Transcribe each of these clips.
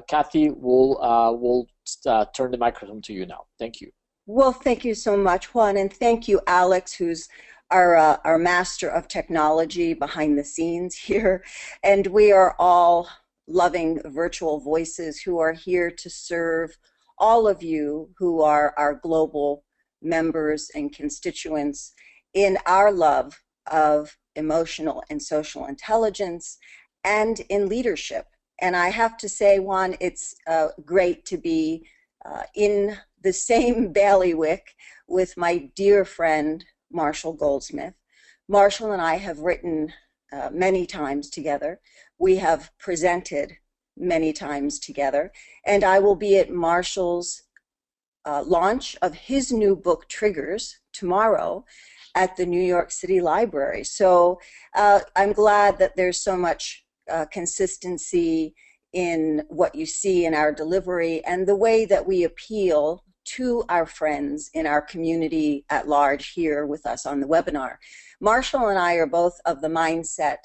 Cathy, we'll turn the microphone to you now. Thank you. Well, thank you so much, Juan, and thank you, Alex, who's our master of technology behind the scenes here. And we are all loving virtual voices who are here to serve all of you who are our global members and constituents in our love of emotional and social intelligence and in leadership. And I have to say, Juan, it's great to be in the same bailiwick with my dear friend, Marshall Goldsmith. Marshall and I have written many times together. We have presented many times together. And I will be at Marshall's launch of his new book, Triggers, tomorrow at the New York City Library. So I'm glad that there's so much consistency in what you see in our delivery and the way that we appeal to our friends in our community at large here with us on the webinar. Marshall and I are both of the mindset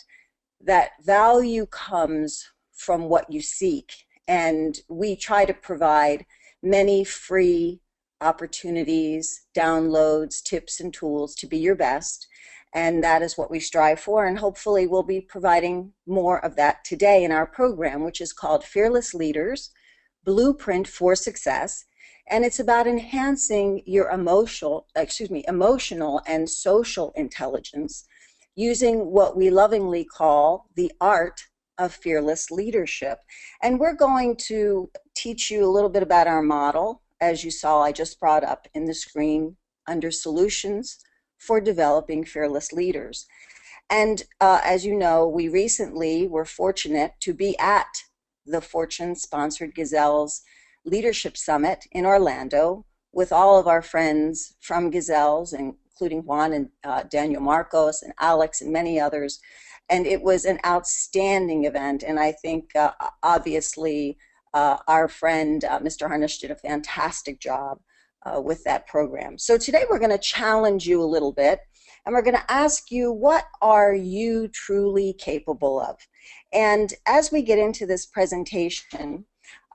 that value comes from what you seek, and we try to provide many free opportunities, downloads, tips, and tools to be your best. And that is what we strive for, and hopefully we'll be providing more of that today in our program, which is called Fearless Leaders, Blueprint for Success. And it's about enhancing your emotional and social intelligence using what we lovingly call the art of fearless leadership. And we're going to teach you a little bit about our model. As you saw, I just brought up in the screen under Solutions for Developing Fearless Leaders. And as you know, we recently were fortunate to be at the Fortune-sponsored Gazelles Leadership Summit in Orlando with all of our friends from Gazelles, including Juan and Daniel Marcos and Alex and many others. And it was an outstanding event. And I think obviously our friend Mr. Harnish did a fantastic job with that program. So today we're going to challenge you a little bit, and we're going to ask you, what are you truly capable of? And as we get into this presentation,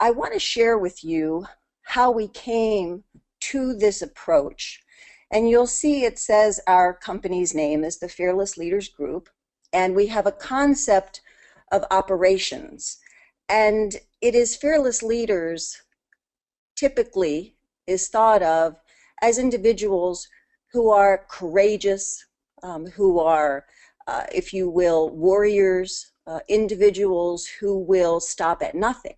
I want to share with you how we came to this approach. And you'll see it says our company's name is the Fearless Leaders Group, and we have a concept of operations. And it is fearless leaders typically is thought of as individuals who are courageous, who are, if you will, warriors, individuals who will stop at nothing.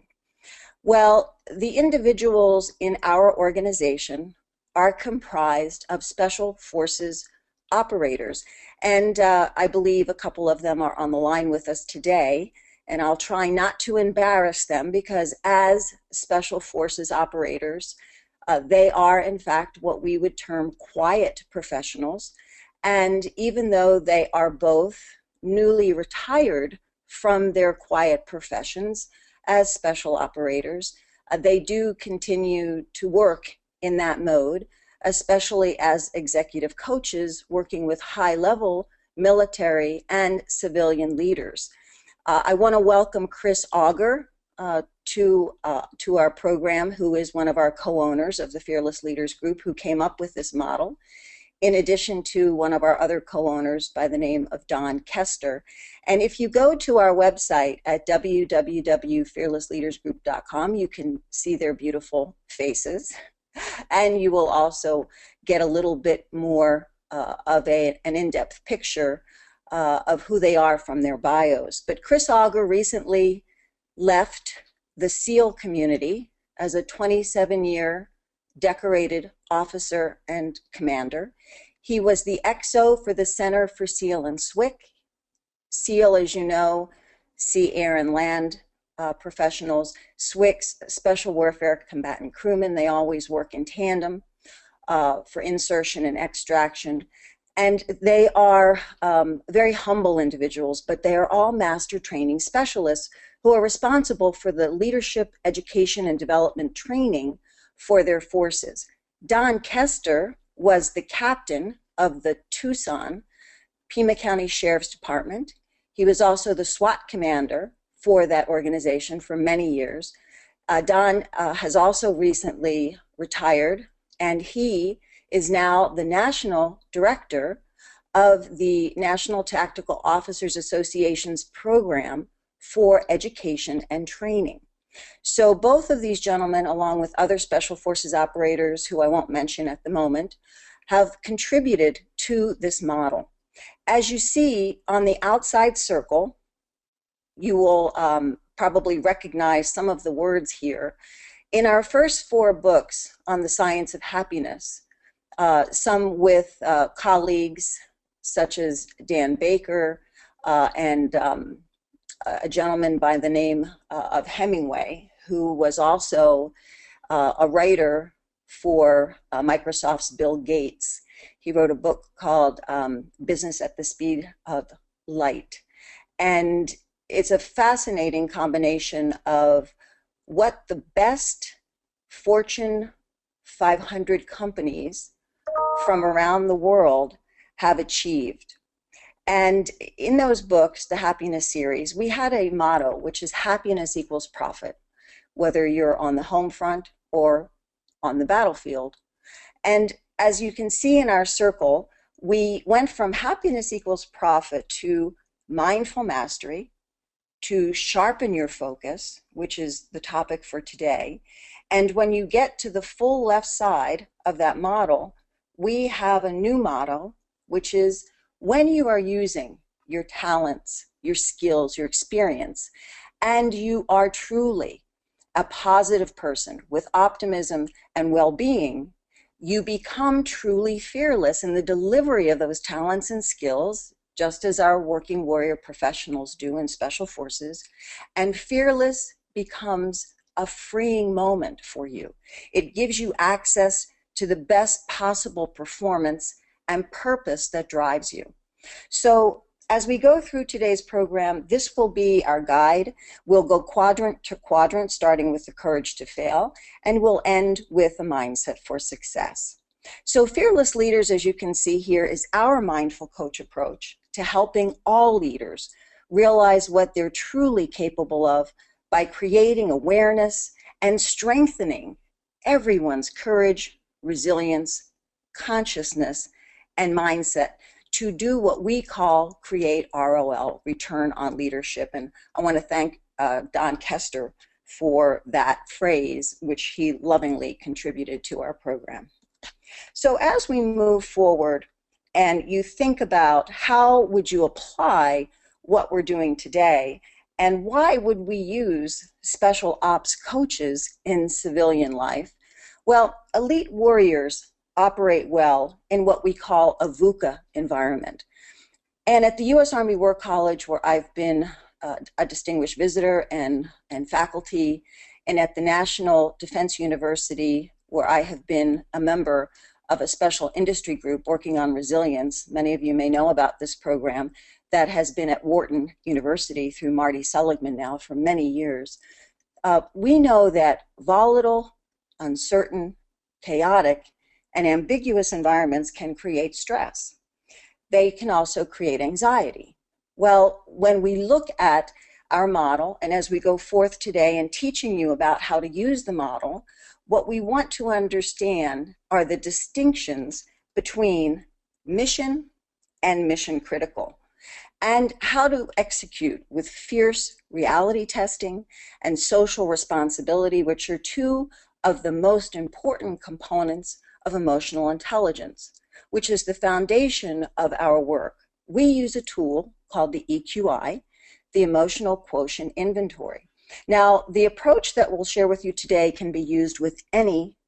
Well, the individuals in our organization are comprised of special forces operators, and I believe a couple of them are on the line with us today, and I'll try not to embarrass them because as special forces operators, they are, in fact, what we would term quiet professionals. And even though they are both newly retired from their quiet professions as special operators, they do continue to work in that mode, especially as executive coaches working with high-level military and civilian leaders. I want to welcome Chris Auger to our program, who is one of our co-owners of the Fearless Leaders Group, who came up with this model, in addition to one of our other co-owners by the name of Don Kester. And if you go to our website at www.fearlessleadersgroup.com, you can see their beautiful faces, and you will also get a little bit more of an in-depth picture of who they are from their bios. But Chris Auger recently left the SEAL community as a 27-year decorated officer and commander. He was the XO for the Center for SEAL and SWCC. SEAL, as you know, sea, air, and land professionals. SWCC's Special Warfare Combatant Crewmen. They always work in tandem for insertion and extraction. And they are very humble individuals, but they are all master training specialists who are responsible for the leadership, education, and development training for their forces. Don Kester was the captain of the Tucson Pima County Sheriff's Department. He was also the SWAT commander for that organization for many years. Don has also recently retired, and he is now the national director of the National Tactical Officers Association's program for education and training. So both of these gentlemen, along with other Special Forces operators who I won't mention at the moment, have contributed to this model. As you see on the outside circle, you will probably recognize some of the words here. In our first 4 books on the science of happiness, some with colleagues such as Dan Baker and a gentleman by the name of Hemingway, who was also a writer for Microsoft's Bill Gates. He wrote a book called Business at the Speed of Light. And it's a fascinating combination of what the best Fortune 500 companies from around the world have achieved. And in those books, the Happiness series, we had a motto, which is happiness equals profit, whether you're on the home front or on the battlefield. And as you can see in our circle, we went from happiness equals profit to mindful mastery, to sharpen your focus, which is the topic for today. And when you get to the full left side of that model, we have a new motto, which is when you are using your talents, your skills, your experience, and you are truly a positive person with optimism and well-being, you become truly fearless in the delivery of those talents and skills, just as our working warrior professionals do in Special Forces, and fearless becomes a freeing moment for you. It gives you access to the best possible performance and purpose that drives you. So as we go through today's program, this will be our guide. We'll go quadrant to quadrant, starting with the courage to fail, and we'll end with a mindset for success. So Fearless Leaders, as you can see here, is our mindful coach approach to helping all leaders realize what they're truly capable of by creating awareness and strengthening everyone's courage, resilience, consciousness, and mindset to do what we call create ROL, return on leadership. And I want to thank Don Kester for that phrase, which he lovingly contributed to our program. So as we move forward and you think about how would you apply what we're doing today, and why would we use special ops coaches in civilian life? Well, elite warriors operate well in what we call a VUCA environment. And at the U.S. Army War College, where I've been a distinguished visitor and faculty, and at the National Defense University, where I have been a member of a special industry group working on resilience. Many of you may know about this program that has been at Wharton University through Marty Seligman now for many years. We know that volatile, uncertain, chaotic, and ambiguous environments can create stress. They can also create anxiety. Well, when we look at our model, and as we go forth today in teaching you about how to use the model, what we want to understand are the distinctions between mission and mission critical, and how to execute with fierce reality testing and social responsibility, which are two of the most important components of emotional intelligence, which is the foundation of our work. We use a tool called the EQI, the Emotional Quotient Inventory. Now, the approach that we'll share with you today can be used with any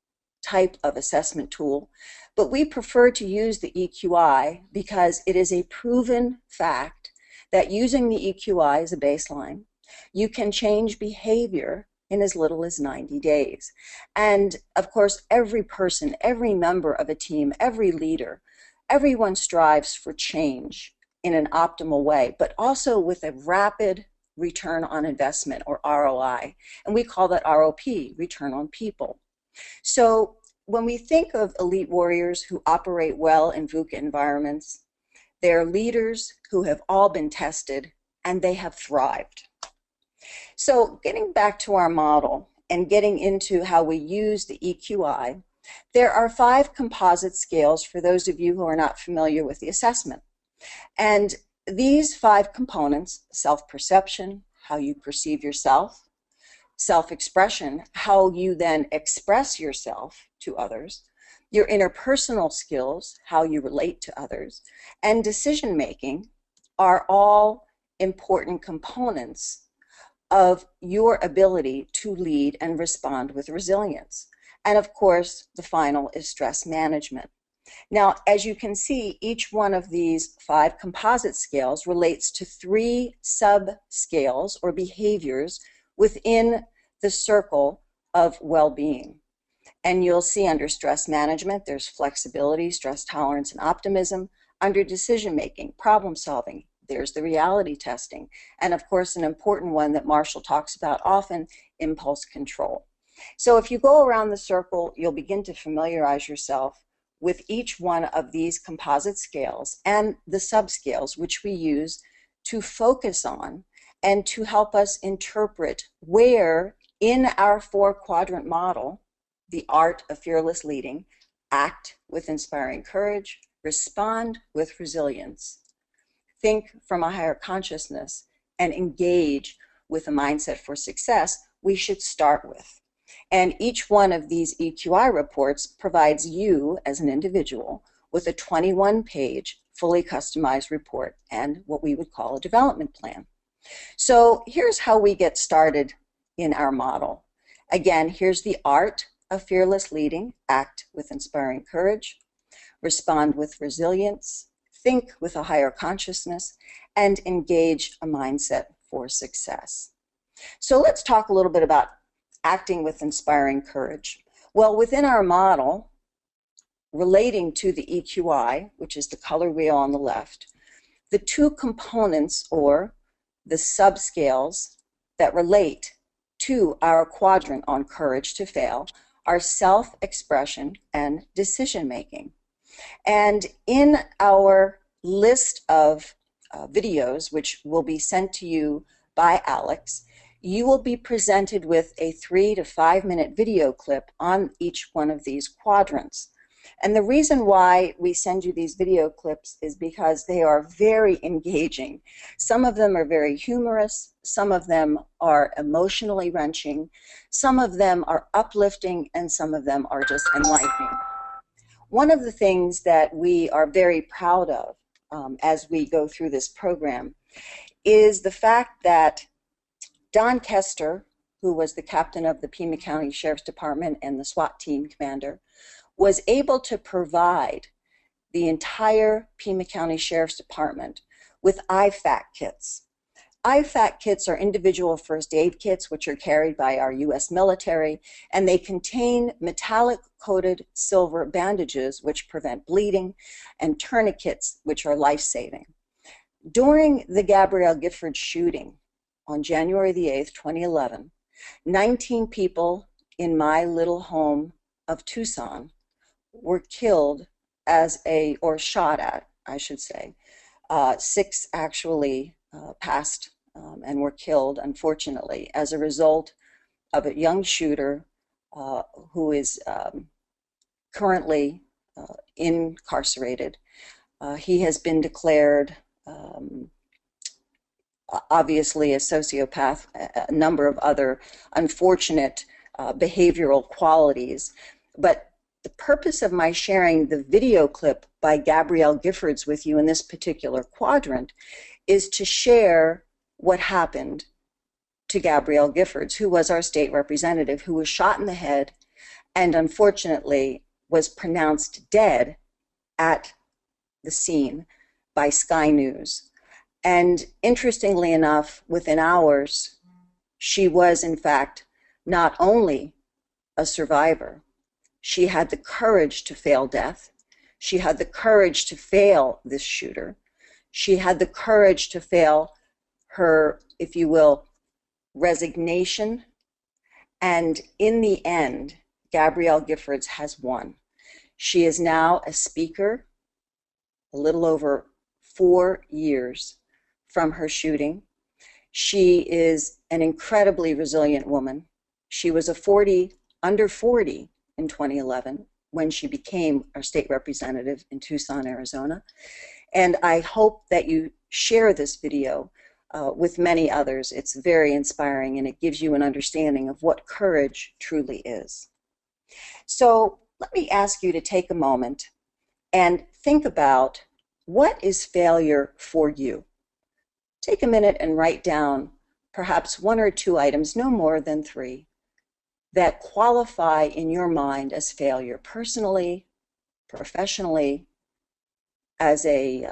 type of assessment tool, but we prefer to use the EQI because it is a proven fact that using the EQI as a baseline, you can change behavior in as little as 90 days. And of course, every person, every member of a team, every leader, everyone strives for change in an optimal way, but also with a rapid return on investment, or ROI. And we call that ROP, return on people. So when we think of elite warriors who operate well in VUCA environments, they're leaders who have all been tested and they have thrived. So getting back to our model, and getting into how we use the EQI, there are 5 composite scales for those of you who are not familiar with the assessment. And these 5 components, self-perception, how you perceive yourself, self-expression, how you then express yourself to others, your interpersonal skills, how you relate to others, and decision-making are all important components of your ability to lead and respond with resilience. And of course, the final is stress management. Now, as you can see, each one of these 5 composite scales relates to 3 sub-scales or behaviors within the circle of well-being. And you'll see under stress management, there's flexibility, stress tolerance, and optimism. Under decision-making, problem-solving, there's the reality testing. And of course, an important one that Marshall talks about often, impulse control. So if you go around the circle, you'll begin to familiarize yourself with each one of these composite scales and the subscales, which we use to focus on and to help us interpret where in our 4-quadrant model, the art of fearless leading, act with inspiring courage, respond with resilience, think from a higher consciousness, and engage with a mindset for success, we should start with. And each one of these EQI reports provides you as an individual with a 21-page fully customized report and what we would call a development plan. So here's how we get started in our model. Again, here's the art of fearless leading, act with inspiring courage, respond with resilience, think with a higher consciousness, and engage a mindset for success. So let's talk a little bit about acting with inspiring courage. Well, within our model, relating to the EQI, which is the color wheel on the left, the 2 components or the subscales that relate to our quadrant on courage to fail are self-expression and decision-making. And in our list of videos, which will be sent to you by Alex, you will be presented with a 3 to 5 minute video clip on each one of these quadrants. And the reason why we send you these video clips is because they are very engaging. Some of them are very humorous, some of them are emotionally wrenching, some of them are uplifting, and some of them are just enlightening. One of the things that we are very proud of as we go through this program is the fact that Don Kester, who was the captain of the Pima County Sheriff's Department and the SWAT team commander, was able to provide the entire Pima County Sheriff's Department with IFAC kits. IFAC kits are individual first aid kits, which are carried by our U.S. military, and they contain metallic-coated silver bandages, which prevent bleeding, and tourniquets, which are life-saving. During the Gabrielle Gifford shooting on January the 8th, 2011, 19 people in my little home of Tucson were killed or shot at, I should say. 6 actually passed and were killed, unfortunately, as a result of a young shooter who is currently incarcerated. He has been declared obviously a sociopath, a number of other unfortunate behavioral qualities. But the purpose of my sharing the video clip by Gabrielle Giffords with you in this particular quadrant is to share what happened to Gabrielle Giffords, who was our state representative, who was shot in the head and unfortunately was pronounced dead at the scene by Sky News. And interestingly enough, within hours, she was in fact not only a survivor, she had the courage to fail death. She had the courage to fail this shooter. She had the courage to fail her, if you will, resignation. And in the end, Gabrielle Giffords has won. She is now a speaker a little over 4 years from her shooting. She is an incredibly resilient woman. She was under 40 in 2011 when she became our state representative in Tucson, Arizona. And I hope that you share this video with many others. It's very inspiring, and it gives you an understanding of what courage truly is. So let me ask you to take a moment and think about, what is failure for you? Take a minute and write down perhaps 1 or 2 items, no more than 3, that qualify in your mind as failure, personally, professionally, as a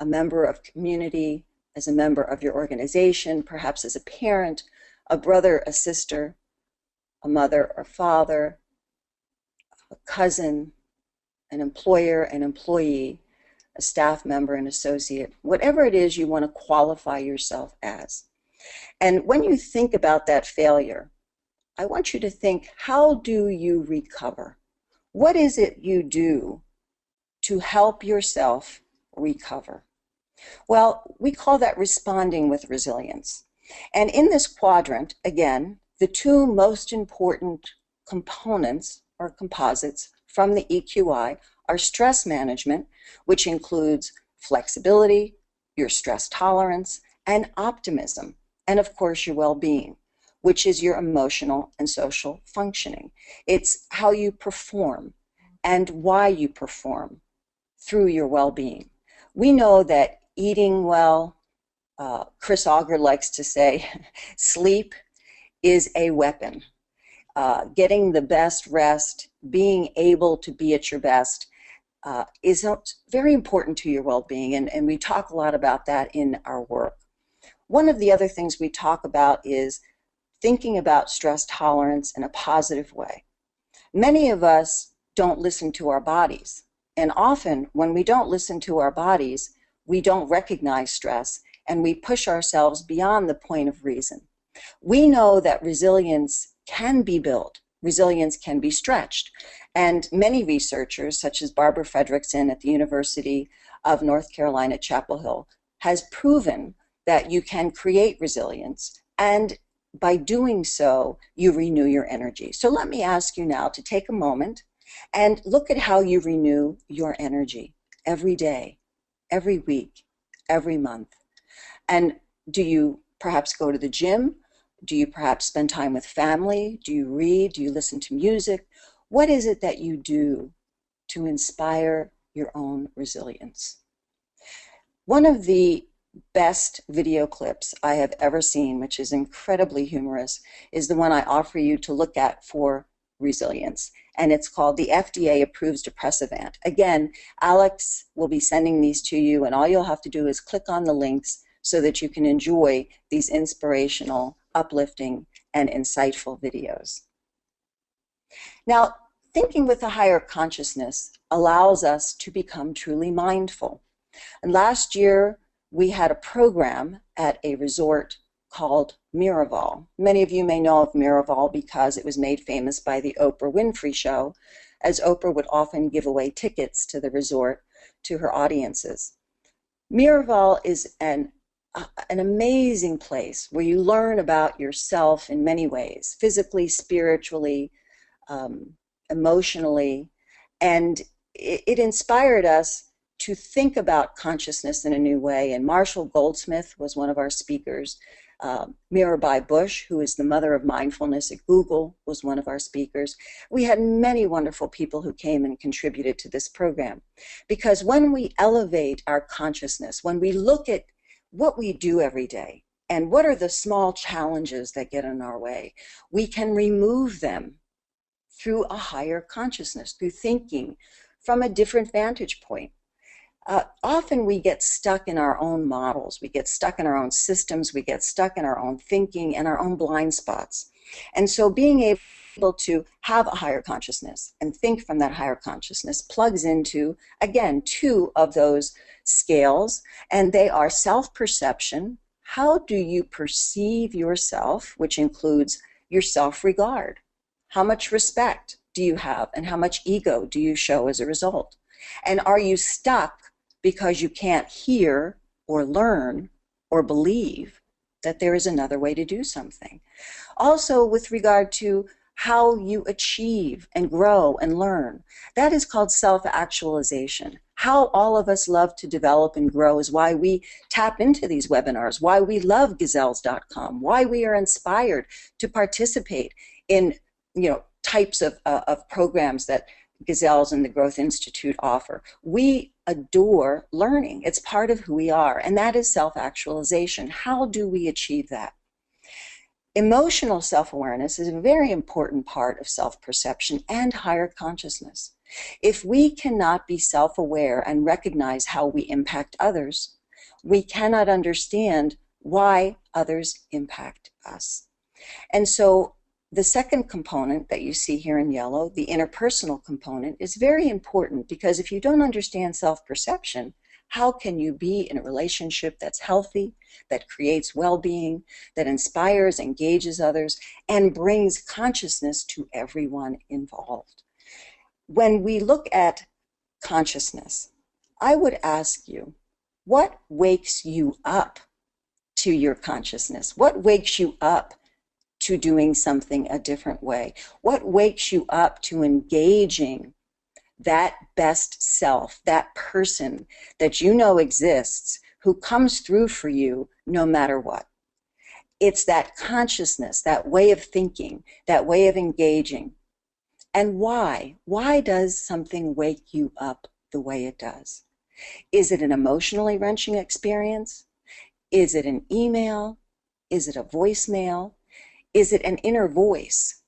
member of community, as a member of your organization, perhaps as a parent, a brother, a sister, a mother or father, a cousin, an employer, an employee, a staff member, an associate, whatever it is you want to qualify yourself as. And when you think about that failure, I want you to think, how do you recover? What is it you do to help yourself recover? Well, we call that responding with resilience. And in this quadrant, again, the 2 most important components or composites from the EQI are stress management, which includes flexibility, your stress tolerance, and optimism, and of course your well-being, which is your emotional and social functioning. It's how you perform and why you perform through your well-being. We know that eating well, Chris Auger likes to say, sleep is a weapon. Getting the best rest, being able to be at your best is very important to your well-being, and we talk a lot about that in our work. One of the other things we talk about is thinking about stress tolerance in a positive way. Many of us don't listen to our bodies, and often when we don't listen to our bodies, we don't recognize stress, and we push ourselves beyond the point of reason. We know that resilience can be built. Resilience can be stretched. And many researchers, such as Barbara Fredrickson at the University of North Carolina, Chapel Hill, has proven that you can create resilience, and by doing so, you renew your energy. So let me ask you now to take a moment and look at how you renew your energy every day, every week, every month. And do you perhaps go to the gym? Do you perhaps spend time with family? Do you read? Do you listen to music? What is it that you do to inspire your own resilience? One of the best video clips I have ever seen, which is incredibly humorous, is the one I offer you to look at for resilience. And it's called the FDA Approves Depressivant. Again, Alex will be sending these to you, and all you'll have to do is click on the links so that you can enjoy these inspirational, uplifting, and insightful videos. Now, thinking with a higher consciousness allows us to become truly mindful. And last year, we had a program at a resort called Miraval. Many of you may know of Miraval because it was made famous by the Oprah Winfrey Show, as Oprah would often give away tickets to the resort to her audiences. Miraval is an amazing place where you learn about yourself in many ways, physically, spiritually, emotionally, and it inspired us to think about consciousness in a new way. And Marshall Goldsmith was one of our speakers. Mirabai Bush, who is the mother of mindfulness at Google, was one of our speakers. We had many wonderful people who came and contributed to this program. Because when we elevate our consciousness, when we look at what we do every day and what are the small challenges that get in our way, we can remove them through a higher consciousness, through thinking from a different vantage point. Often we get stuck in our own models, we get stuck in our own systems, we get stuck in our own thinking and our own blind spots. And so being able to have a higher consciousness and think from that higher consciousness plugs into, again, 2 of those scales, and they are self-perception. How do you perceive yourself, which includes your self-regard? How much respect do you have, and how much ego do you show as a result? And are you stuck because you can't hear or learn or believe that there is another way to do something. Also, with regard to how you achieve and grow and learn, that is called self-actualization. How all of us love to develop and grow is why we tap into these webinars, why we love gazelles.com, why we are inspired to participate in types of programs that Gazelles and the Growth Institute offer. We adore learning. It's part of who we are, and that is self-actualization. How do we achieve that? Emotional self-awareness is a very important part of self-perception and higher consciousness. If we cannot be self-aware and recognize how we impact others, we cannot understand why others impact us. And so the second component that you see here in yellow, the interpersonal component, is very important, because if you don't understand self-perception, how can you be in a relationship that's healthy, that creates well-being, that inspires, engages others, and brings consciousness to everyone involved? When we look at consciousness, I would ask you, what wakes you up to your consciousness? What wakes you up to doing something a different way? What wakes you up to engaging that best self, that person that you know exists, who comes through for you no matter what? It's that consciousness, that way of thinking, that way of engaging. And why? Why does something wake you up the way it does? Is it an emotionally wrenching experience? Is it an email? Is it a voicemail? Is it an inner voice?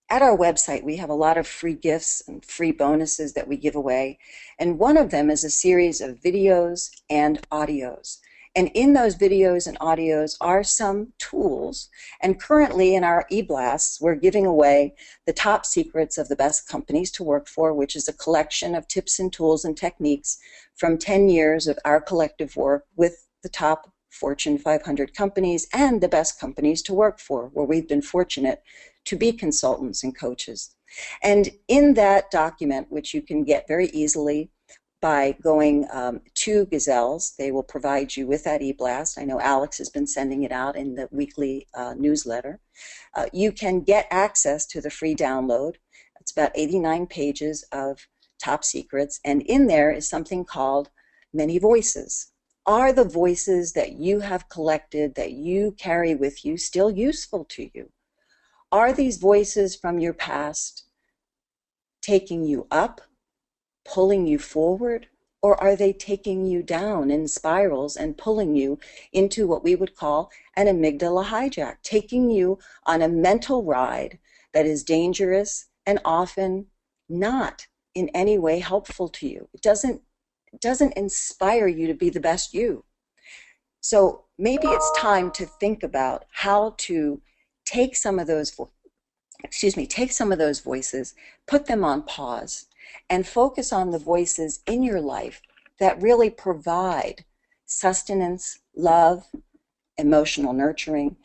At our website, we have a lot of free gifts and free bonuses that we give away. And one of them is a series of videos and audios. And in those videos and audios are some tools. And currently in our e-blasts, we're giving away the top secrets of the best companies to work for, which is a collection of tips and tools and techniques from 10 years of our collective work with the top Fortune 500 companies and the best companies to work for, where we've been fortunate to be consultants and coaches. And in that document, which you can get very easily by going to Gazelles, they will provide you with that e-blast. I know Alex has been sending it out in the weekly newsletter. You can get access to the free download. It's about 89 pages of top secrets, and in there is something called Many Voices. Are the voices that you have collected, that you carry with you, still useful to you? Are these voices from your past taking you up, pulling you forward, or are they taking you down in spirals and pulling you into what we would call an amygdala hijack, taking you on a mental ride that is dangerous and often not in any way helpful to you? It doesn't inspire you to be the best you. So maybe it's time to think about how to take some of those voices, put them on pause, and focus on the voices in your life that really provide sustenance, love, emotional nurturing,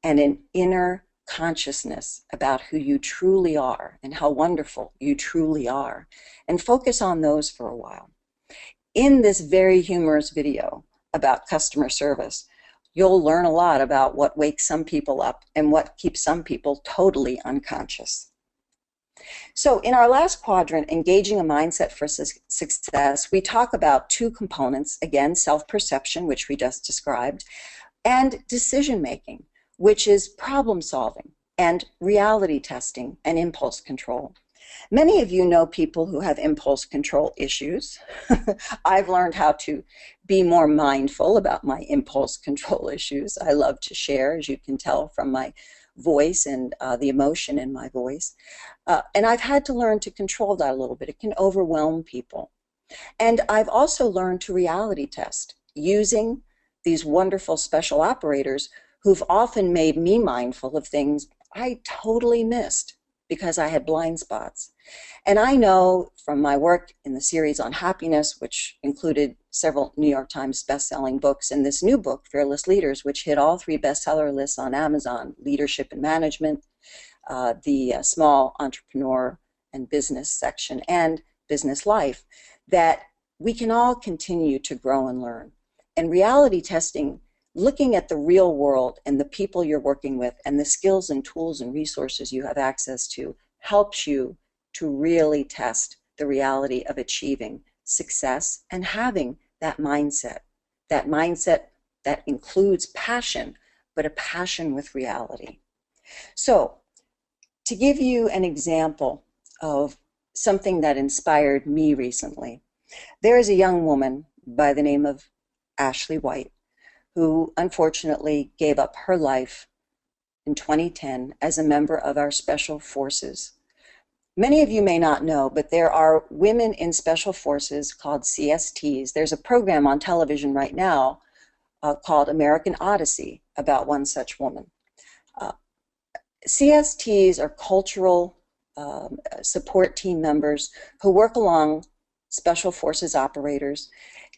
and an inner consciousness about who you truly are and how wonderful you truly are, and focus on those for a while. In this very humorous video about customer service, you'll learn a lot about what wakes some people up and what keeps some people totally unconscious. So in our last quadrant, engaging a mindset for success, we talk about two components, again, self-perception, which we just described, and decision-making, which is problem-solving and reality testing and impulse control. Many of you know people who have impulse control issues. I've learned how to be more mindful about my impulse control issues. I love to share, as you can tell from my voice and the emotion in my voice. And I've had to learn to control that a little bit. It can overwhelm people. And I've also learned to reality test using these wonderful special operators who've often made me mindful of things I totally missed because I had blind spots. And I know from my work in the series on happiness, which included several New York Times best-selling books, and this new book, Fearless Leaders, which hit all 3 bestseller lists on Amazon, Leadership and Management, the Small Entrepreneur and Business section, and Business Life, that we can all continue to grow and learn. And reality testing looking at the real world and the people you're working with and the skills and tools and resources you have access to helps you to really test the reality of achieving success and having that mindset that includes passion, but a passion with reality. So, to give you an example of something that inspired me recently, there is a young woman by the name of Ashley White who unfortunately gave up her life in 2010 as a member of our special forces. Many of you may not know, but there are women in special forces called CSTs. There's a program on television right now called American Odyssey about one such woman. CSTs are cultural support team members who work along special forces operators.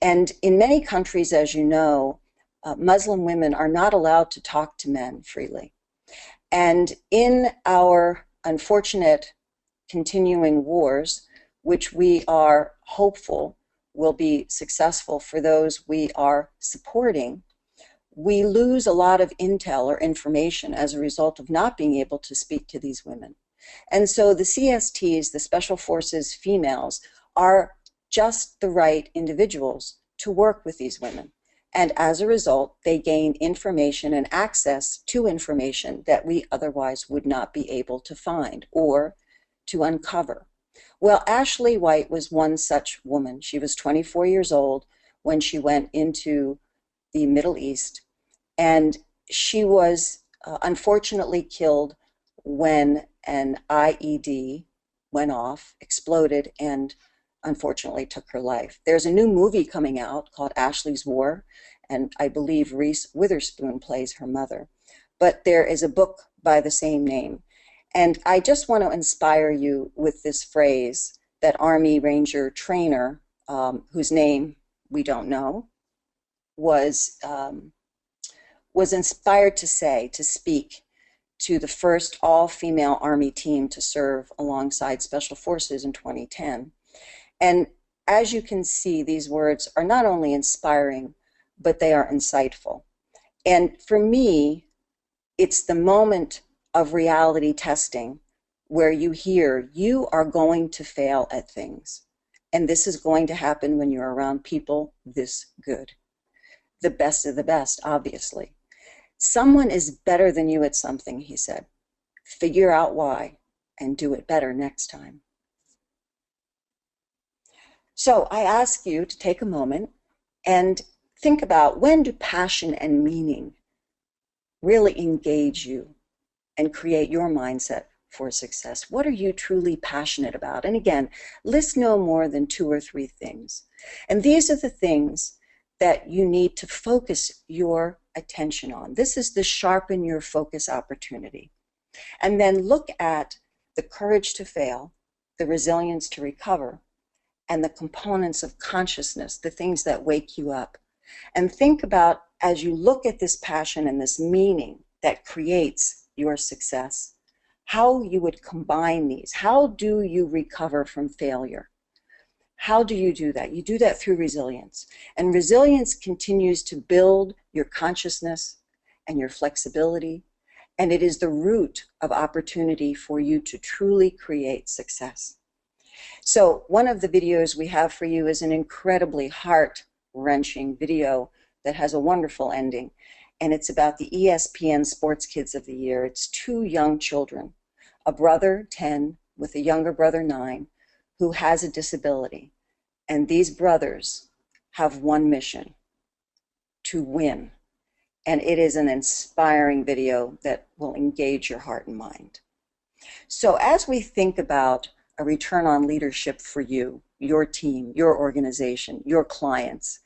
And in many countries, as you know, Muslim women are not allowed to talk to men freely. And in our unfortunate continuing wars, which we are hopeful will be successful for those we are supporting, we lose a lot of intel or information as a result of not being able to speak to these women. And so the CSTs, the Special Forces females, are just the right individuals to work with these women. And as a result, they gain information and access to information that we otherwise would not be able to find or to uncover. Well, Ashley White was one such woman. She was 24 years old when she went into the Middle East, and she was unfortunately killed when an IED went off, exploded, and unfortunately took her life. There's a new movie coming out called Ashley's War, and I believe Reese Witherspoon plays her mother. But there is a book by the same name. And I just want to inspire you with this phrase that Army Ranger trainer, whose name we don't know, was inspired to say, to speak to the first all-female Army team to serve alongside Special Forces in 2010. And as you can see, these words are not only inspiring, but they are insightful. And for me, it's the moment of reality testing where you hear you are going to fail at things. And this is going to happen when you're around people this good. The best of the best, obviously. Someone is better than you at something, he said. Figure out why and do it better next time. So I ask you to take a moment and think about, when do passion and meaning really engage you and create your mindset for success? What are you truly passionate about? And again, list no more than 2 or 3 things. And these are the things that you need to focus your attention on. This is the sharpen your focus opportunity. And then look at the courage to fail, the resilience to recover, and the components of consciousness, the things that wake you up. And think about, as you look at this passion and this meaning that creates your success, how you would combine these. How do you recover from failure? How do you do that? You do that through resilience. And resilience continues to build your consciousness and your flexibility, and it is the root of opportunity for you to truly create success. So one of the videos we have for you is an incredibly heart-wrenching video that has a wonderful ending, and it's about the ESPN Sports Kids of the Year. It's 2 young children, a brother, 10, with a younger brother, 9, who has a disability. And these brothers have one mission: to win. And it is an inspiring video that will engage your heart and mind. So as we think about a return on leadership for you, your team, your organization, your clients,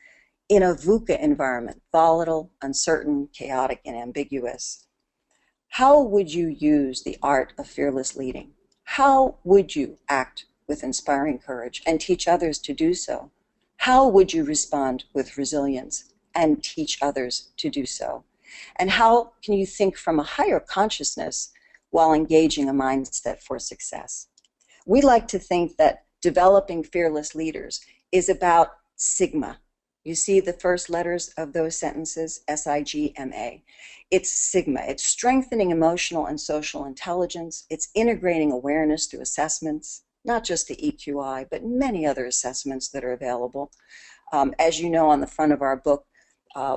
in a VUCA environment, volatile, uncertain, chaotic, and ambiguous, how would you use the art of fearless leading? How would you act with inspiring courage and teach others to do so? How would you respond with resilience and teach others to do so? And how can you think from a higher consciousness while engaging a mindset for success? We like to think that developing fearless leaders is about sigma, You see the first letters of those sentences, SIGMA. It's SIGMA. It's strengthening emotional and social intelligence. It's integrating awareness through assessments, not just the EQI, but many other assessments that are available. As you know, on the front of our book,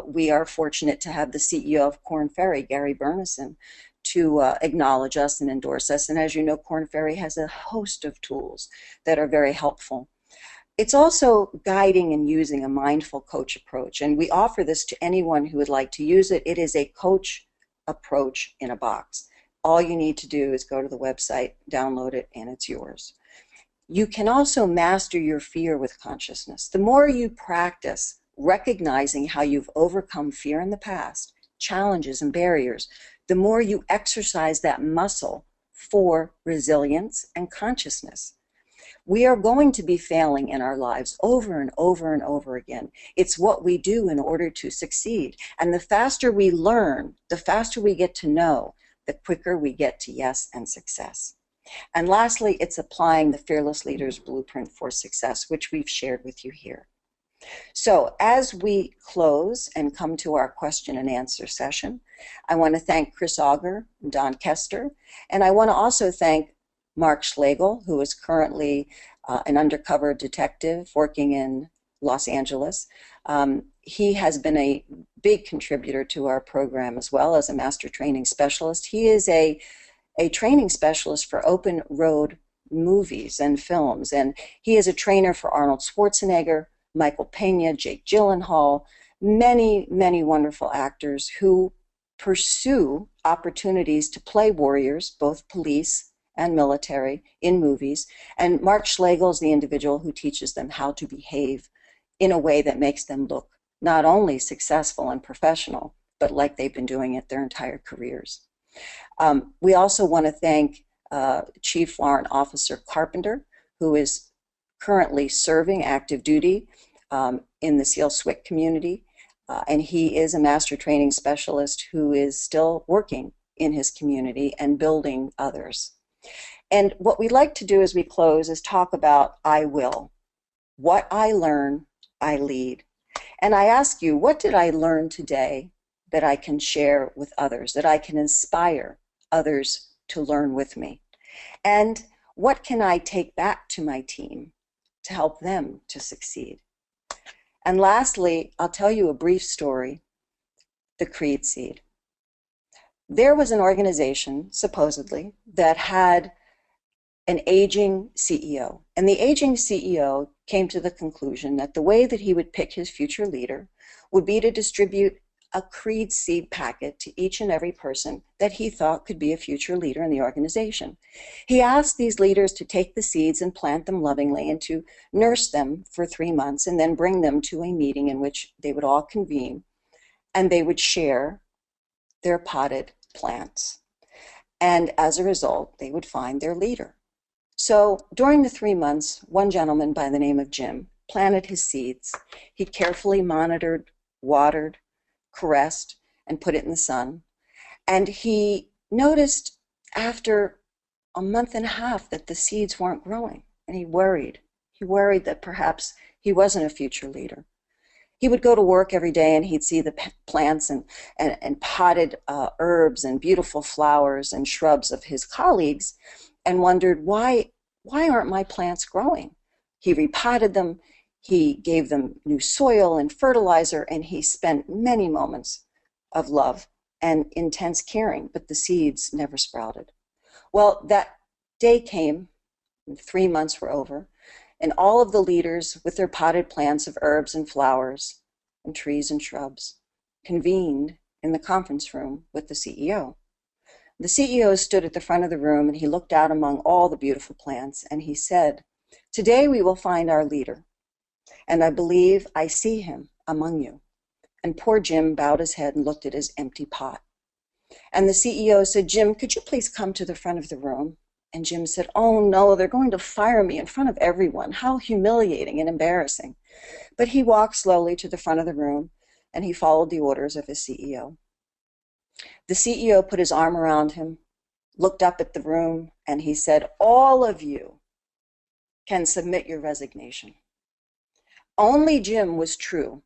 we are fortunate to have the CEO of Korn Ferry, Gary Burnison, to acknowledge us and endorse us. And as you know, Korn Ferry has a host of tools that are very helpful. It's also guiding and using a mindful coach approach, and we offer this to anyone who would like to use it. It is a coach approach in a box. All you need to do is go to the website, download it, and it's yours. You can also master your fear with consciousness. The more you practice recognizing how you've overcome fear in the past, challenges and barriers, the more you exercise that muscle for resilience and consciousness. We are going to be failing in our lives over and over and over again. It's what we do in order to succeed. And the faster we learn, the faster we get to know, the quicker we get to yes and success. And lastly, it's applying the Fearless Leader's Blueprint for Success, which we've shared with you here. So as we close and come to our question and answer session, I want to thank Chris Auger and Don Kester, and I want to also thank Mark Schlegel, who is currently an undercover detective working in Los Angeles. He has been a big contributor to our program as well as a master training specialist. He is a training specialist for open road movies and films, and he is a trainer for Arnold Schwarzenegger, Michael Pena, Jake Gyllenhaal, many, many wonderful actors who pursue opportunities to play warriors, both police and military, in movies. And Mark Schlegel is the individual who teaches them how to behave in a way that makes them look not only successful and professional, but like they've been doing it their entire careers. We also want to thank Chief Warrant Officer Carpenter, who is currently serving active duty in the SEAL SWCC community, and he is a master training specialist who is still working in his community and building others. And what we'd like to do as we close is talk about I will. What I learn, I lead. And I ask you, what did I learn today that I can share with others, that I can inspire others to learn with me? And what can I take back to my team to help them to succeed? And lastly, I'll tell you a brief story, the Creed Seed. There was an organization, supposedly, that had an aging CEO. And the aging CEO came to the conclusion that the way that he would pick his future leader would be to distribute a Creed Seed packet to each and every person that he thought could be a future leader in the organization. He asked these leaders to take the seeds and plant them lovingly and to nurse them for 3 months and then bring them to a meeting in which they would all convene and they would share their potted plants. And as a result, they would find their leader. So during the 3 months, one gentleman by the name of Jim planted his seeds. He carefully monitored, watered, caressed, and put it in the sun. And he noticed after a month and a half that the seeds weren't growing. And he worried. He worried that perhaps he wasn't a future leader. He would go to work every day and he'd see the plants and potted herbs and beautiful flowers and shrubs of his colleagues and wondered, why aren't my plants growing? He repotted them, he gave them new soil and fertilizer, and he spent many moments of love and intense caring, but the seeds never sprouted. Well, that day came, 3 months were over, and all of the leaders with their potted plants of herbs and flowers and trees and shrubs convened in the conference room with the CEO. The CEO stood at the front of the room and he looked out among all the beautiful plants and he said, "Today we will find our leader, and I believe I see him among you." And poor Jim bowed his head and looked at his empty pot. And the CEO said, "Jim, could you please come to the front of the room?" And Jim said, "Oh no, they're going to fire me in front of everyone. How humiliating and embarrassing." But he walked slowly to the front of the room and he followed the orders of his CEO. The CEO put his arm around him, looked up at the room, and he said, "All of you can submit your resignation." Only Jim was true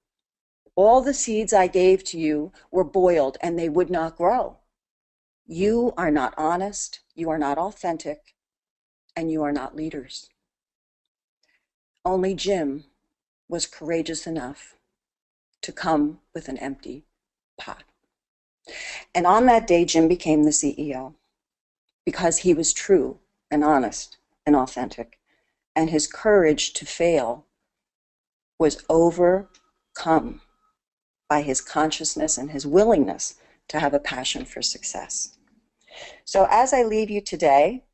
All the seeds I gave to you were boiled and they would not grow. You are not honest, you are not authentic, and you are not leaders. Only Jim was courageous enough to come with an empty pot. And on that day, Jim became the CEO because he was true and honest and authentic. And his courage to fail was overcome by his consciousness and his willingness to have a passion for success. So as I leave you today,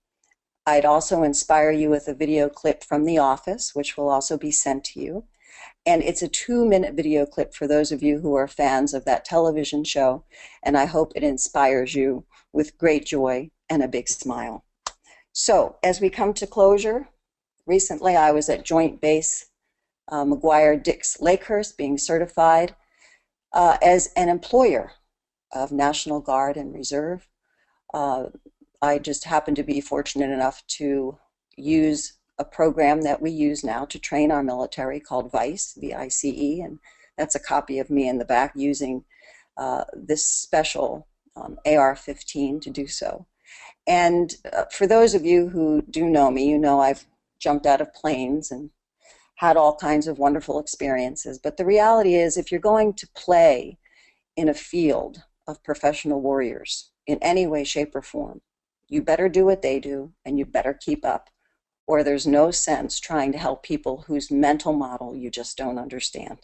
I'd also inspire you with a video clip from The Office, which will also be sent to you. And it's a 2-minute video clip for those of you who are fans of that television show. And I hope it inspires you with great joy and a big smile. So as we come to closure, recently I was at Joint Base McGuire-Dix Lakehurst being certified as an employer of National Guard and Reserve. I just happened to be fortunate enough to use a program that we use now to train our military called VICE, V-I-C-E, and that's a copy of me in the back using this special AR-15 to do so. And for those of you who do know me, you know I've jumped out of planes and had all kinds of wonderful experiences. But the reality is, if you're going to play in a field of professional warriors in any way, shape, or form, you better do what they do and you better keep up, or there's no sense trying to help people whose mental model you just don't understand.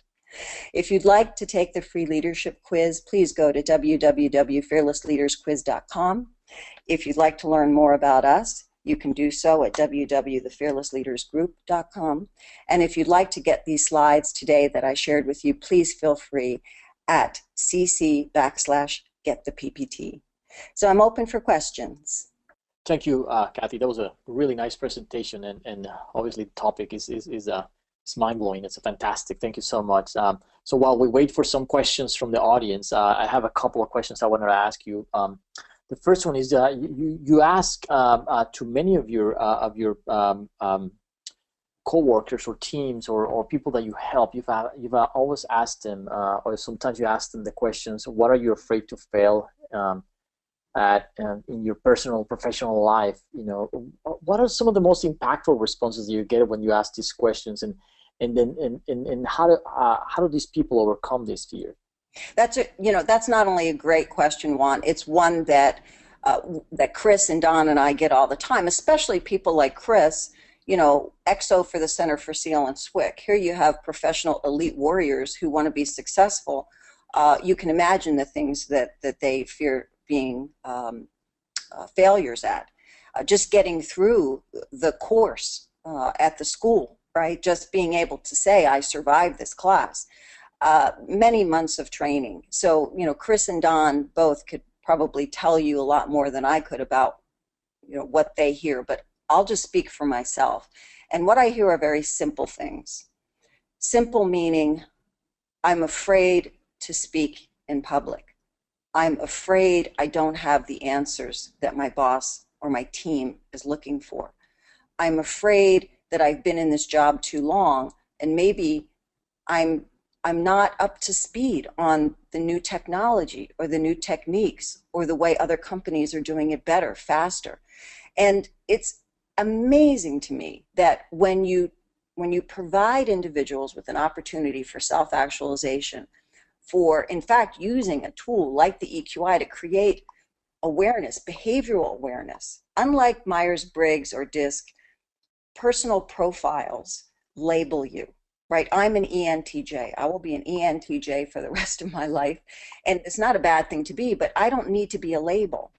If you'd like to take the free leadership quiz, please go to www.fearlessleadersquiz.com. If you'd like to learn more about us, you can do so at www.thefearlessleadersgroup.com. And if you'd like to get these slides today that I shared with you, please feel free at cc/gettheppt. So I'm open for questions. Thank you, Cathy. That was a really nice presentation, and obviously the topic is mind-blowing. It's fantastic. Thank you so much. So while we wait for some questions from the audience, I have a couple of questions I wanted to ask you. The first one is you ask to many of your co-workers or teams or people that you help, you've always asked them, or sometimes you ask them the questions, what are you afraid to fail at in your personal professional life? You know, what are some of the most impactful responses that you get when you ask these questions, and how do these people overcome this fear? That's that's not only a great question, Juan. It's one that that Chris and Don and I get all the time, especially people like Chris. You know, EXO for the Center for SEAL and SWCC. Here you have professional elite warriors who want to be successful. You can imagine the things that they fear being failures at. Just getting through the course at the school, right? Just being able to say, I survived this class. Many months of training. So, you know, Chris and Don both could probably tell you a lot more than I could about, you know, what they hear, but I'll just speak for myself. And what I hear are very simple things. Simple meaning, I'm afraid to speak in public. I'm afraid I don't have the answers that my boss or my team is looking for. I'm afraid that I've been in this job too long and maybe I'm not up to speed on the new technology or the new techniques or the way other companies are doing it better, faster. And it's amazing to me that when you provide individuals with an opportunity for self-actualization, for in fact using a tool like the EQI to create awareness, behavioral awareness, unlike Myers-Briggs or DISC, personal profiles label you. Right, I'm an ENTJ. I will be an ENTJ for the rest of my life. And it's not a bad thing to be, but I don't need to be a label.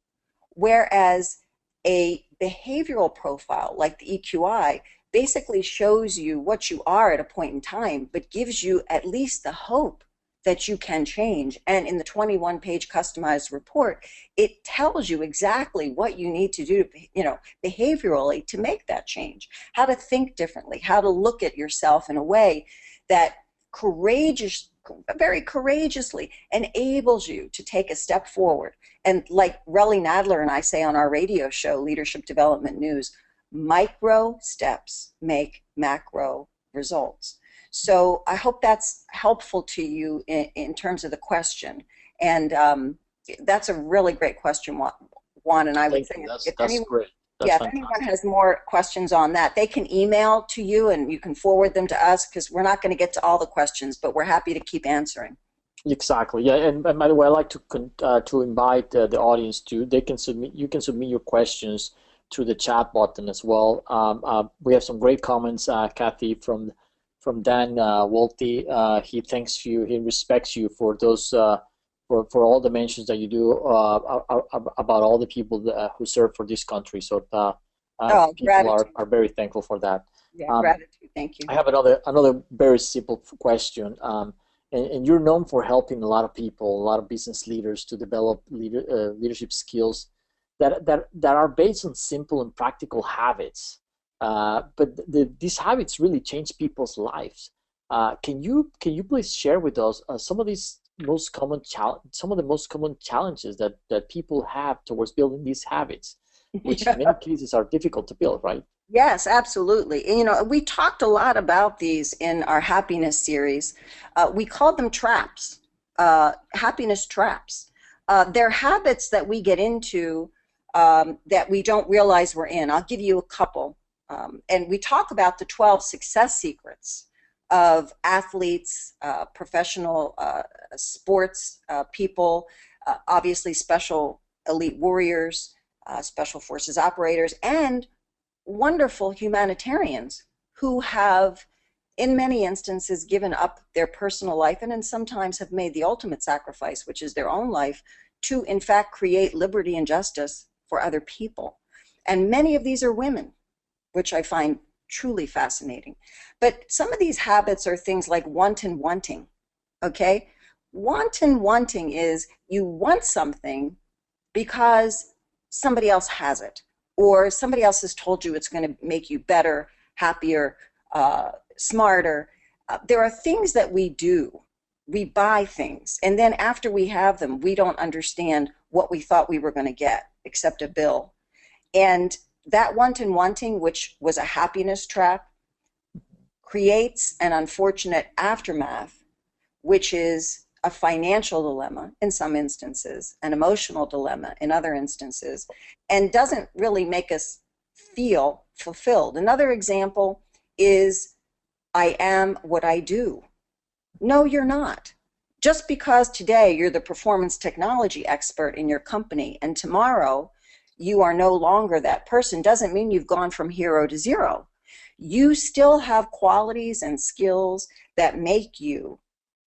Whereas a behavioral profile like the EQI basically shows you what you are at a point in time, but gives you at least the hope that you can change. And in the 21-page customized report, it tells you exactly what you need to do, you know, behaviorally to make that change, how to think differently, how to look at yourself in a way that very courageously enables you to take a step forward. And like Relly Nadler and I say on our radio show, Leadership Development News, micro steps make macro results. So I hope that's helpful to you in terms of the question. And that's a really great question, Juan. And I would Thank say you. if That's anyone, great. That's yeah, if anyone fantastic. has more questions on that, they can email to you and you can forward them to us because we're not going to get to all the questions, but we're happy to keep answering. Exactly. Yeah. And by the way, I like to invite the audience to they can submit you can submit your questions through the chat button as well. We have some great comments, Cathy, from Dan Wolty. He thanks you. He respects you for those for all the mentions that you do about all the people who serve for this country. So Oh, people gratitude. are very thankful for that. Yeah, Um, gratitude. Thank you. I have another very simple question. And you're known for helping a lot of people, a lot of business leaders to develop leadership skills that are based on simple and practical habits. But these habits really change people's lives. Can you please share with us some of these some of the most common challenges that people have towards building these habits, which in many cases are difficult to build, right? Yes, absolutely. And, we talked a lot about these in our happiness series. We called them traps, happiness traps. They're habits that we get into that we don't realize we're in. I'll give you a couple. And we talk about the 12 success secrets of athletes, professional sports people, obviously special elite warriors, special forces operators, and wonderful humanitarians who have, in many instances, given up their personal life and sometimes have made the ultimate sacrifice, which is their own life, to in fact create liberty and justice for other people. And many of these are women, which I find truly fascinating. But some of these habits are things like wanton wanting, okay? Wanton wanting is you want something because somebody else has it, or somebody else has told you it's going to make you better, happier, smarter. There are things that we do. We buy things, and then after we have them, we don't understand what we thought we were going to get, except a bill. And that wanton wanting, which was a happiness trap, creates an unfortunate aftermath, which is a financial dilemma in some instances, an emotional dilemma in other instances, and doesn't really make us feel fulfilled. Another example is I am what I do. No, you're not. Just because today you're the performance technology expert in your company and tomorrow you are no longer that person doesn't mean you've gone from hero to zero. You still have qualities and skills that make you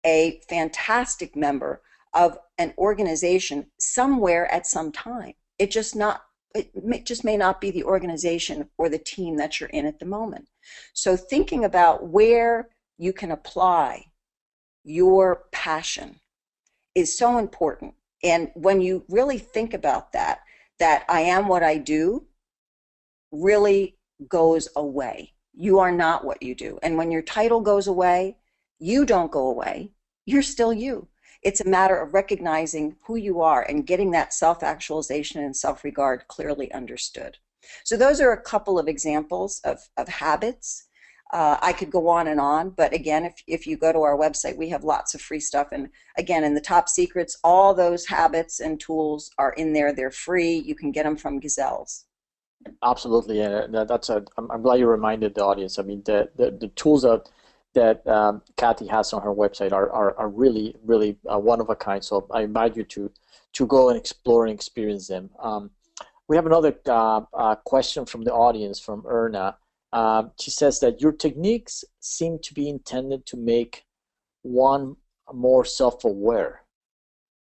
a fantastic member of an organization somewhere at some time. It just may not be the organization or the team that you're in at the moment. So thinking about where you can apply your passion is so important. And when you really think about that, that I am what I do really goes away. You are not what you do. And when your title goes away, you don't go away. You're still you. It's a matter of recognizing who you are and getting that self-actualization and self-regard clearly understood. So those are a couple of examples of habits. I could go on, but again, if you go to our website, we have lots of free stuff. And again, in the top secrets, all those habits and tools are in there. They're free. You can get them from Gazelles. Absolutely, and that's I'm glad you reminded the audience. I mean, the tools that Cathy has on her website are really really one of a kind. So I invite you to go and explore and experience them. We have another question from the audience from Erna. She says that your techniques seem to be intended to make one more self-aware.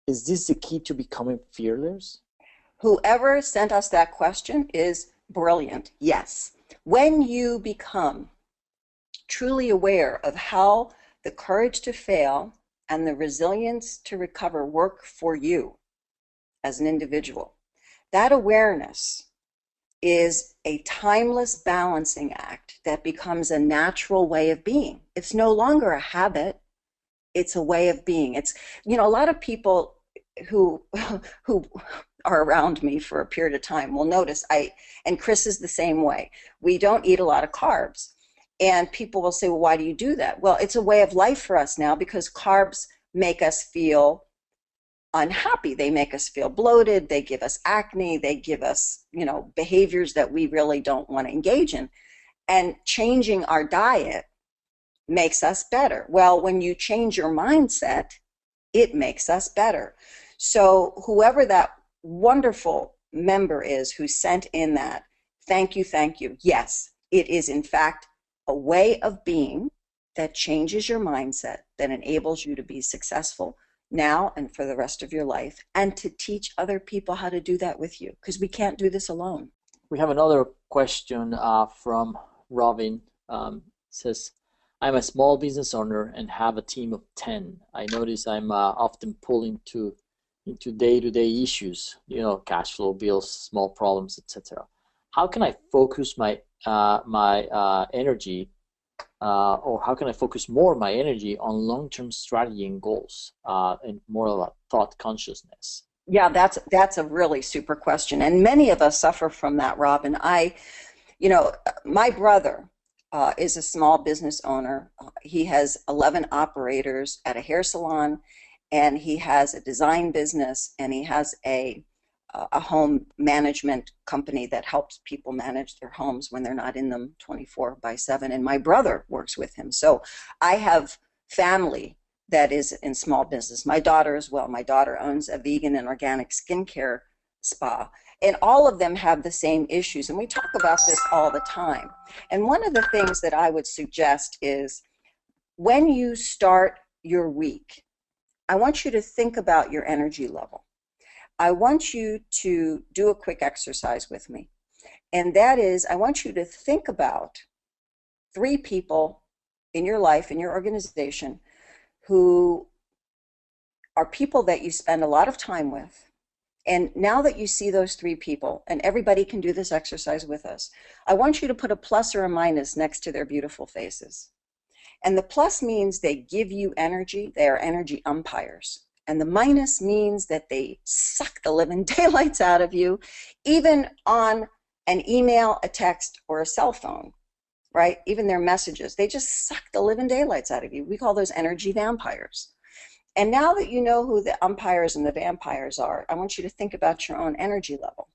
Is this the key to becoming fearless? Whoever sent us that question is brilliant. Yes. When you become truly aware of how the courage to fail and the resilience to recover work for you as an individual, that awareness is a timeless balancing act that becomes a natural way of being. It's no longer a habit, it's a way of being. It's, a lot of people who who are around me for a period of time will notice and Chris is the same way. We don't eat a lot of carbs. And people will say, well, why do you do that? Well, it's a way of life for us now because carbs make us feel unhappy. They make us feel bloated. They give us acne. They give us, behaviors that we really don't want to engage in. And changing our diet makes us better. Well, when you change your mindset, it makes us better. So whoever that wonderful member is who sent in that, thank you, thank you. Yes, it is in fact a way of being that changes your mindset, that enables you to be successful now and for the rest of your life, and to teach other people how to do that with you, because we can't do this alone. We have another question from Robin. Says, I'm a small business owner and have a team of 10. I notice I'm often pulled into day-to-day issues, cash flow, bills, small problems, etc. How can I focus my energy, or how can I focus more of my energy on long-term strategy and goals, and more of a thought consciousness? Yeah, that's a really super question, and many of us suffer from that, Robin. My brother is a small business owner. He has 11 operators at a hair salon, and he has a design business, and he has a home management company that helps people manage their homes when they're not in them 24/7. And my brother works with him. So I have family that is in small business. My daughter as well. My daughter owns a vegan and organic skincare spa. And all of them have the same issues. And we talk about this all the time. And one of the things that I would suggest is when you start your week, I want you to think about your energy level. I want you to do a quick exercise with me. And that is, I want you to think about 3 people in your life, in your organization, who are people that you spend a lot of time with. And now that you see those 3 people, and everybody can do this exercise with us, I want you to put a plus or a minus next to their beautiful faces. And the plus means they give you energy. They are energy umpires. And the minus means that they suck the living daylights out of you, even on an email, a text, or a cell phone, right? Even their messages, they just suck the living daylights out of you. We call those energy vampires. And now that you know who the umpires and the vampires are, I want you to think about your own energy level.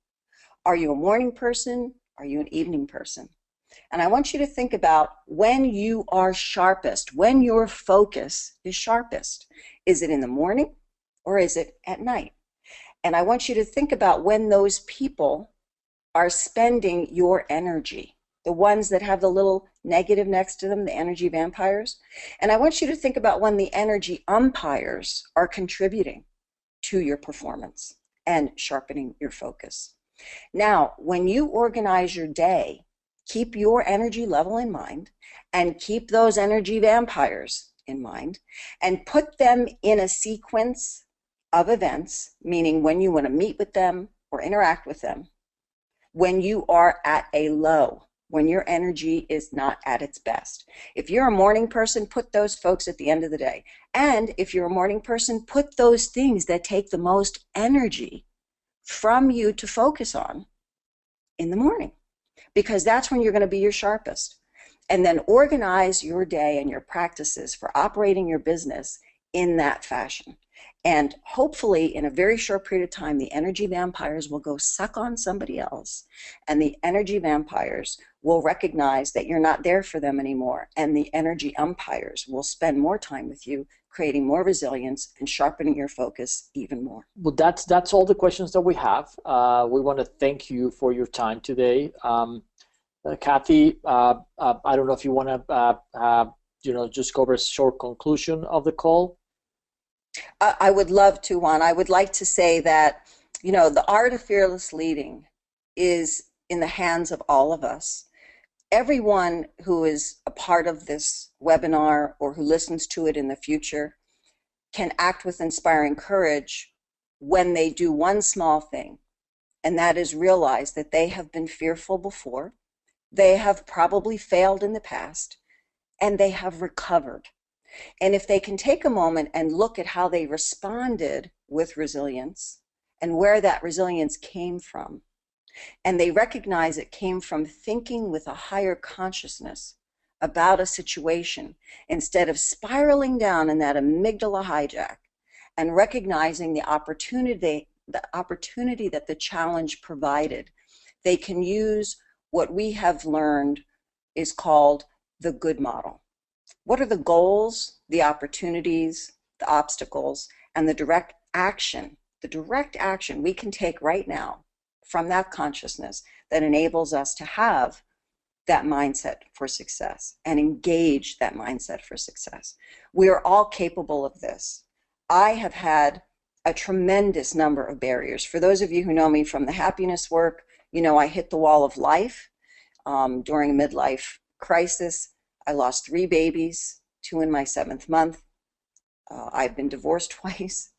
Are you a morning person? Are you an evening person? And I want you to think about when you are sharpest, when your focus is sharpest. Is it in the morning or is it at night? And I want you to think about when those people are spending your energy, the ones that have the little negative next to them, the energy vampires. And I want you to think about when the energy umpires are contributing to your performance and sharpening your focus. Now, when you organize your day, keep your energy level in mind and keep those energy vampires in mind and put them in a sequence of events, meaning when you want to meet with them or interact with them, when you are at a low, when your energy is not at its best. If you're a morning person, put those folks at the end of the day. And if you're a morning person, put those things that take the most energy from you to focus on in the morning, because that's when you're going to be your sharpest. And then organize your day and your practices for operating your business in that fashion. And hopefully in a very short period of time, the energy vampires will go suck on somebody else, and the energy vampires will recognize that you're not there for them anymore, and the energy umpires will spend more time with you, creating more resilience and sharpening your focus even more. Well, that's all the questions that we have. We want to thank you for your time today. Cathy, I don't know if you want to just cover a short conclusion of the call. I would love to, Juan. I would like to say that, the art of fearless leading is in the hands of all of us. Everyone who is a part of this webinar or who listens to it in the future can act with inspiring courage when they do one small thing, and that is realize that they have been fearful before, they have probably failed in the past, and they have recovered. And if they can take a moment and look at how they responded with resilience and where that resilience came from, and they recognize it came from thinking with a higher consciousness about a situation instead of spiraling down in that amygdala hijack, and recognizing the opportunity that the challenge provided, they can use what we have learned is called the good model. What are the goals, the opportunities, the obstacles, and the direct action we can take right now from that consciousness that enables us to have that mindset for success and engage that mindset for success. We are all capable of this. I have had a tremendous number of barriers. For those of you who know me from the happiness work, you know I hit the wall of life during a midlife crisis. I lost 3 babies, 2 in my 7th month. I've been divorced twice.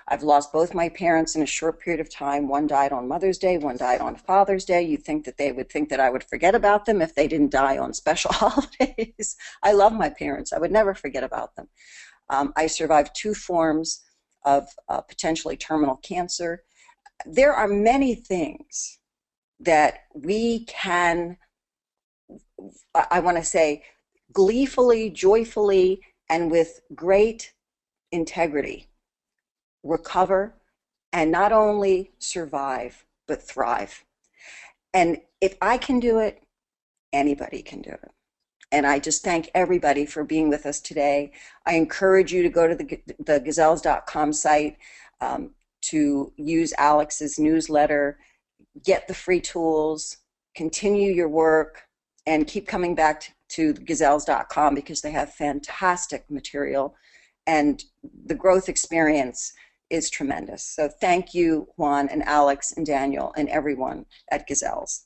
I've lost both my parents in a short period of time. One died on Mother's Day, one died on Father's Day. You'd think that they would think that I would forget about them if they didn't die on special holidays. I love my parents. I would never forget about them. I survived 2 forms of potentially terminal cancer. There are many things that we can, I want to say, gleefully, joyfully, and with great integrity recover and not only survive, but thrive. And if I can do it, anybody can do it. And I just thank everybody for being with us today. I encourage you to go to the gazelles.com site to use Alex's newsletter, get the free tools, continue your work, and keep coming back to gazelles.com because they have fantastic material and the growth experience is tremendous. So thank you, Juan and Alex and Daniel and everyone at Gazelles.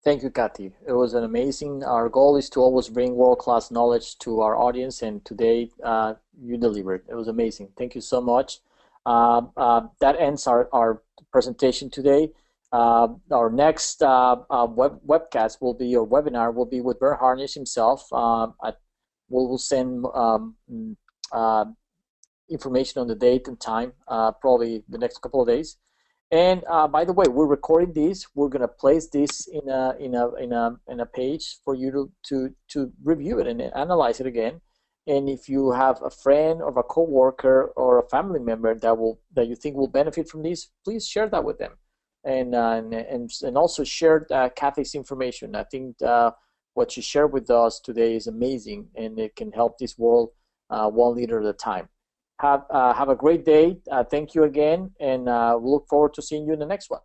Thank you, Cathy. It was an amazing. Our goal is to always bring world-class knowledge to our audience, and today you delivered. It was amazing. Thank you so much. That ends our presentation today. Our next webcast will be, or webinar will be with Bert Harnish himself. We'll send information on the date and time, probably the next couple of days. And by the way, we're recording this. We're gonna place this in a page for you to review it and analyze it again. And if you have a friend or a coworker or a family member that you think will benefit from this, please share that with them. And also share Cathy's information. I think what she shared with us today is amazing, and it can help this world one leader at a time. Have a great day. Thank you again, and we'll look forward to seeing you in the next one.